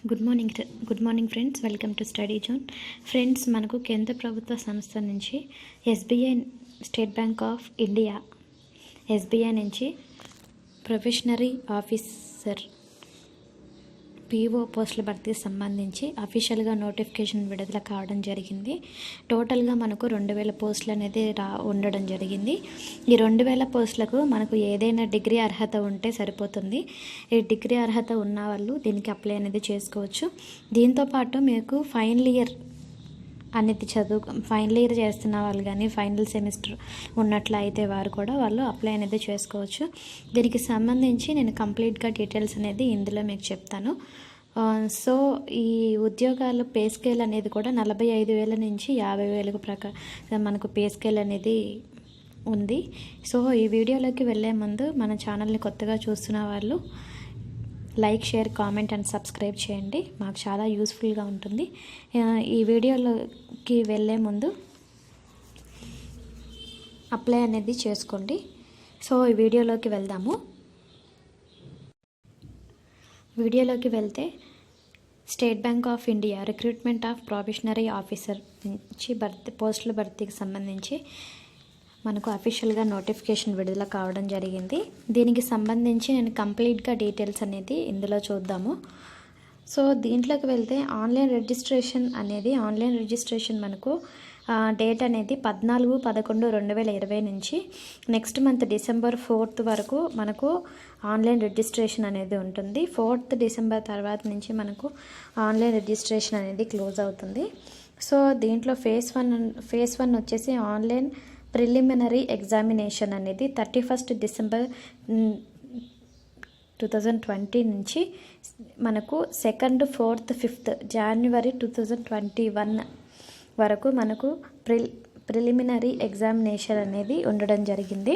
Good morning friends, welcome to study zone. Friends, మనకు కేంద్ర ప్రభుత్వ సంస్థ నుంచి SBI state bank of India SBI నుంచి ప్రొఫెషనరీ ఆఫీసర్ పీఓ పోస్టుల భర్తీకి సంబంధించి అఫీషియల్గా నోటిఫికేషన్ విడుదల కావడం జరిగింది. టోటల్గా మనకు 2000 పోస్టులు అనేది ఉండడం జరిగింది. ఈ 2000 పోస్టులకు మనకు ఏదైనా డిగ్రీ అర్హత ఉంటే సరిపోతుంది. ఈ డిగ్రీ అర్హత ఉన్న వాళ్ళు దీనికి అప్లై అనేది చేసుకోవచ్చు. దీంతోపాటు మీకు ఫైనల్ ఇయర్ చేస్తున్న వాళ్ళు కానీ ఫైనల్ సెమిస్టర్ ఉన్నట్లయితే వారు కూడా వాళ్ళు అప్లై అనేది చేసుకోవచ్చు. దీనికి సంబంధించి నేను కంప్లీట్గా డీటెయిల్స్ అనేది ఇందులో మీకు చెప్తాను. సో ఈ ఉద్యోగాల పే స్కేల్ అనేది కూడా 45,000 నుంచి 50,000 మనకు పే స్కేల్ అనేది ఉంది. సో ఈ వీడియోలోకి వెళ్ళే ముందు మన ఛానల్ని కొత్తగా చూస్తున్న వాళ్ళు like, share, comment and subscribe చేయండి. మాకు చాలా యూస్ఫుల్గా ఉంటుంది. ఈ వీడియోలోకి వెళ్ళే ముందు అప్లై అనేది చేసుకోండి. సో ఈ వీడియోలోకి వెళ్దాము. వీడియోలోకి వెళ్తే state bank of India recruitment of ప్రొఫెషనరీ officer నుంచి పోస్టుల భర్తీకి సంబంధించి మనకు అఫీషియల్గా నోటిఫికేషన్ విడుదల కావడం జరిగింది. దీనికి సంబంధించి నేను కంప్లీట్గా డీటెయిల్స్ అనేది ఇందులో చూద్దాము. సో దీంట్లోకి వెళ్తే ఆన్లైన్ రిజిస్ట్రేషన్ మనకు డేట్ అనేది 14/11/2020 నుంచి నెక్స్ట్ మంత్ December 4th వరకు మనకు ఆన్లైన్ రిజిస్ట్రేషన్ అనేది ఉంటుంది. 4th December తర్వాత నుంచి మనకు ఆన్లైన్ రిజిస్ట్రేషన్ అనేది క్లోజ్ అవుతుంది. సో దీంట్లో ఫేజ్ వన్ వచ్చేసి ఆన్లైన్ ప్రిలిమినరీ ఎగ్జామినేషన్ అనేది 31st December 2020 నుంచి మనకు 2nd, 4th, 5th January 2021 వరకు మనకు ప్రిలిమినరీ ఎగ్జామినేషన్ అనేది ఉండడం జరిగింది.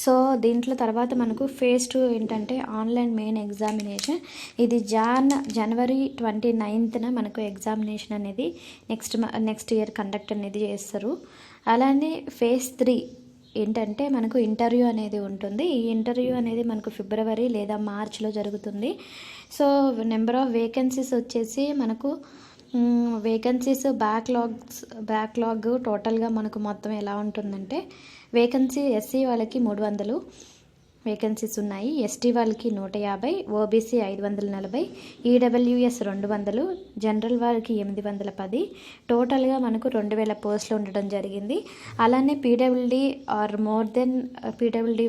సో దీంట్లో తర్వాత మనకు ఫేజ్ 2 ఏంటంటే ఆన్లైన్ మెయిన్ ఎగ్జామినేషన్. ఇది January 29th మనకు ఎగ్జామినేషన్ అనేది నెక్స్ట్ ఇయర్ కండక్ట్ అనేది చేస్తారు. అలానే ఫేజ్ 3 ఏంటంటే మనకు ఇంటర్వ్యూ అనేది ఉంటుంది. ఈ ఇంటర్వ్యూ అనేది మనకు February లేదా Marchలో జరుగుతుంది. సో నెంబర్ ఆఫ్ వేకెన్సీస్ వచ్చేసి మనకు వేకెన్సీస్ బ్యాక్లాగ్ టోటల్గా మనకు మొత్తం ఎలా ఉంటుందంటే వేకెన్సీ ఎస్సీ వాళ్ళకి 300 వేకెన్సీస్ ఉన్నాయి, ఎస్టీ వాళ్ళకి 150, ఓబీసీ 540, ఈడబ్ల్యూఎస్ 200, జనరల్ వారికి 810. టోటల్గా మనకు 2000 పోస్టులు ఉండడం జరిగింది. అలానే పీడబ్ల్యూడీ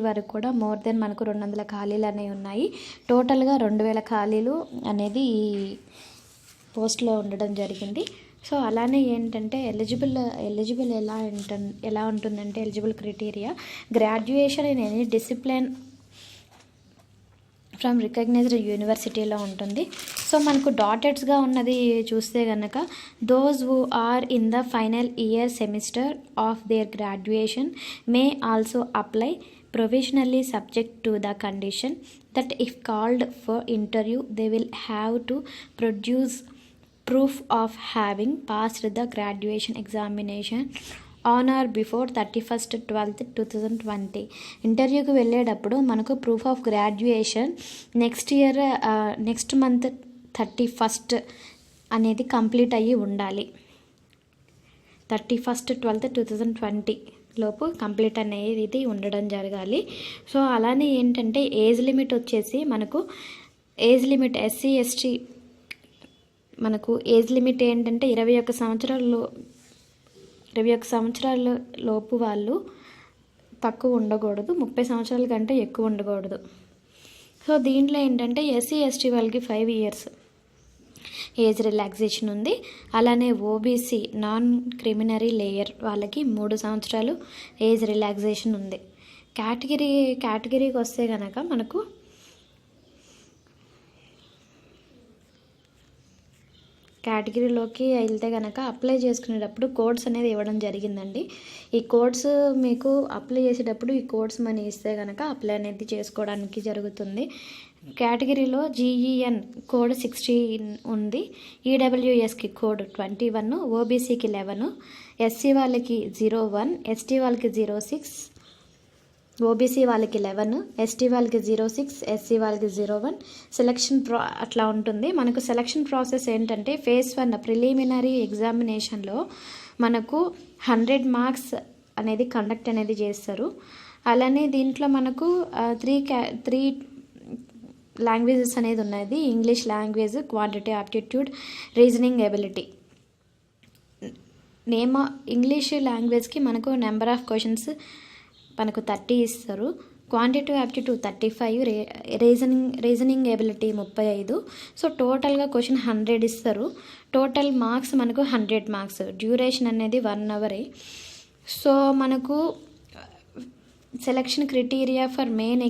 వరకు కూడా మోర్ దెన్ మనకు 200 ఖాళీలు అనేవి ఉన్నాయి. టోటల్గా 2000 ఖాళీలు అనేది ఈ పోస్ట్లో ఉండడం జరిగింది. సో అలానే ఏంటంటే ఎలిజిబుల్ ఎలా ఉంటుందంటే eligible criteria graduation in any discipline from recognised యూనివర్సిటీలో ఉంటుంది. సో మనకు డాటెడ్స్గా ఉన్నది చూస్తే కనుక those who are in the final year semester of their graduation may also apply provisionally subject to the condition that if called for interview they will have to produce proof of having passed the graduation examination on or before 31st 12th 2020. ఇంటర్వ్యూకి వెళ్ళేటప్పుడు మనకు proof of graduation next month 31st అనేది complete అయ్యి ఉండాలి. 31st 12th 2020 లోపు complete అనేది ఉండడం జరగాలి. సో అలానే ఏంటంటే ఏజ్ లిమిట్ వచ్చేసి మనకు ఎస్సీ ఎస్టీ మనకు ఏజ్ లిమిట్ ఏంటంటే 21 సంవత్సరాల లోపు వాళ్ళు తక్కువ ఉండకూడదు, 30 సంవత్సరాల కంటే ఎక్కువ ఉండకూడదు. సో దీంట్లో ఏంటంటే ఎస్సీ ఎస్టీ వాళ్ళకి 5 years ఏజ్ రిలాక్సేషన్ ఉంది. అలానే ఓబీసీ నాన్ క్రిమినరీ లేయర్ వాళ్ళకి 3 సంవత్సరాలు ఏజ్ రిలాక్సేషన్ ఉంది. కేటగిరీకి వస్తే కనుక మనకు కేటగిరీలోకి వెళ్తే కనుక అప్లై చేసుకునేటప్పుడు కోడ్స్ అనేది ఇవ్వడం జరిగిందండి. ఈ కోడ్స్ మీకు అప్లై చేసేటప్పుడు ఈ కోడ్స్ మనీ ఇస్తే కనుక అప్లై అనేది చేసుకోవడానికి జరుగుతుంది. కేటగిరీలో జీఈఎన్ కోడ్ 16 ఉంది, ఈడబ్ల్యూఎస్కి కోడ్ 21, ఓబీసీకి 11, ఎస్సీ వాళ్ళకి 01, ఎస్టీ వాళ్ళకి 06, ఓబీసీ వాళ్ళకి 11, ఎస్టీ వాళ్ళకి 06, ఎస్సీ వాళ్ళకి 01. సెలక్షన్ అట్లా ఉంటుంది. మనకు సెలక్షన్ ప్రాసెస్ ఏంటంటే ఫేజ్ 1 ప్రిలిమినరీ ఎగ్జామినేషన్లో మనకు 100 మార్క్స్ అనేది కండక్ట్ అనేది చేస్తారు. అలానే దీంట్లో మనకు త్రీ లాంగ్వేజెస్ అనేది ఉన్నది. English language, quantity aptitude, reasoning ability. English లాంగ్వేజ్కి మనకు నెంబర్ ఆఫ్ క్వశ్చన్స్ మనకు 30 ఇస్తారు. Quantity aptitude 35, reasoning ability 35. So టోటల్గా క్వశ్చన్ 100 ఇస్తారు. టోటల్ మార్క్స్ మనకు 100 మార్క్స్. డ్యూరేషన్ అనేది 1 అవరే. సో మనకు selection criteria for main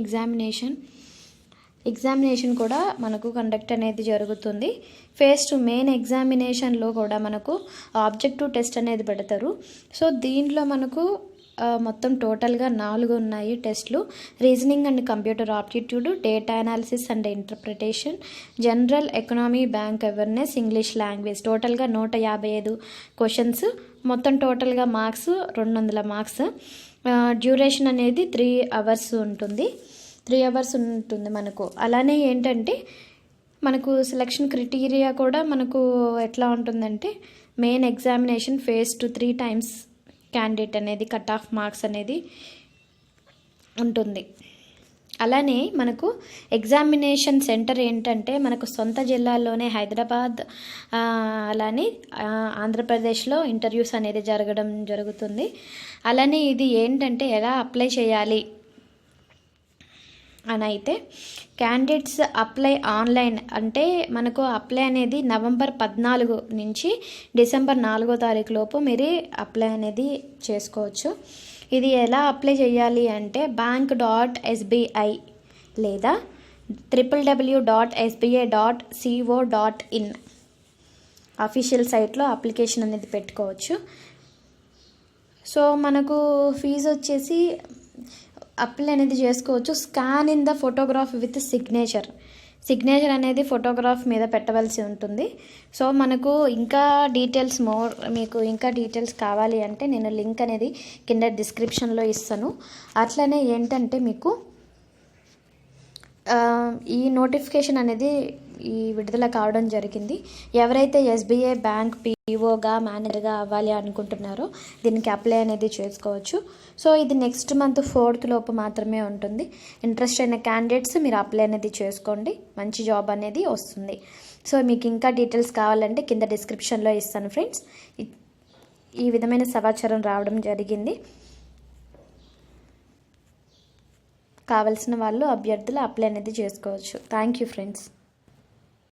examination కూడా మనకు కండక్ట్ అనేది జరుగుతుంది. ఫేజ్ 2 మెయిన్ ఎగ్జామినేషన్లో కూడా మనకు ఆబ్జెక్టివ్ టెస్ట్ అనేది పెడతారు. సో దీంట్లో మనకు మొత్తం టోటల్గా 4 ఉన్నాయి టెస్ట్లు. Reasoning and computer aptitude, data analysis and interpretation, general economy, bank awareness, English language. టోటల్గా 155 క్వశ్చన్స్. మొత్తం టోటల్గా మార్క్స్ 200 మార్క్స్. డ్యూరేషన్ అనేది 3 అవర్స్ ఉంటుంది. 3 అవర్స్ ఉంటుంది మనకు. అలానే ఏంటంటే మనకు సెలక్షన్ క్రైటీరియా కూడా మనకు ఎట్లా ఉంటుందంటే main examination phase 2 3 times candidate అనేది కట్ ఆఫ్ మార్క్స్ అనేది ఉంటుంది. అలానే మనకు ఎగ్జామినేషన్ సెంటర్ ఏంటంటే మనకు సొంత జిల్లాల్లోనే హైదరాబాద్, అలానే ఆంధ్రప్రదేశ్లో ఇంటర్వ్యూస్ అనేది జరుగుతుంది. అలానే ఇది ఏంటంటే ఎలా అప్లై చేయాలి అని అయితే క్యాండిడేట్స్ అప్లై ఆన్లైన్ అంటే మనకు అప్లై అనేది నవంబర్ 14 నుంచి డిసెంబర్ 4వ తారీఖు లోపు మీరు అప్లై అనేది చేసుకోవచ్చు. ఇది ఎలా అప్లై చేయాలి అంటే bank.sbi లేదా www.sbi.co.in అఫీషియల్ సైట్లో అప్లికేషన్ అనేది పెట్టుకోవచ్చు. సో మనకు ఫీజు వచ్చేసి అప్లై అనేది చేసుకోవచ్చు. Scan in the photograph with signature అనేది ఫోటోగ్రాఫ్ మీద పెట్టవలసి ఉంటుంది. సో మనకు మీకు ఇంకా డీటెయిల్స్ కావాలి అంటే నేను లింక్ అనేది కింద డిస్క్రిప్షన్లో ఇస్తాను. అట్లనే ఏంటంటే మీకు ఈ నోటిఫికేషన్ అనేది విడుదల కావడం జరిగింది. ఎవరైతే ఎస్బీఐ బ్యాంక్ పీఓగా మేనేజర్గా అవ్వాలి అనుకుంటున్నారో దీనికి అప్లై అనేది చేసుకోవచ్చు. సో ఇది నెక్స్ట్ మంత్ 4th లోపు మాత్రమే ఉంటుంది. ఇంట్రెస్ట్ అయిన క్యాండిడేట్స్ మీరు అప్లై అనేది చేసుకోండి. మంచి జాబ్ అనేది వస్తుంది. సో మీకు ఇంకా డీటెయిల్స్ కావాలంటే కింద డిస్క్రిప్షన్లో ఇస్తాను ఫ్రెండ్స్. ఈ విధమైన సమాచారం రావడం జరిగింది. కావలసిన వాళ్ళు అభ్యర్థులు అప్లై అనేది చేసుకోవచ్చు. Thank you friends.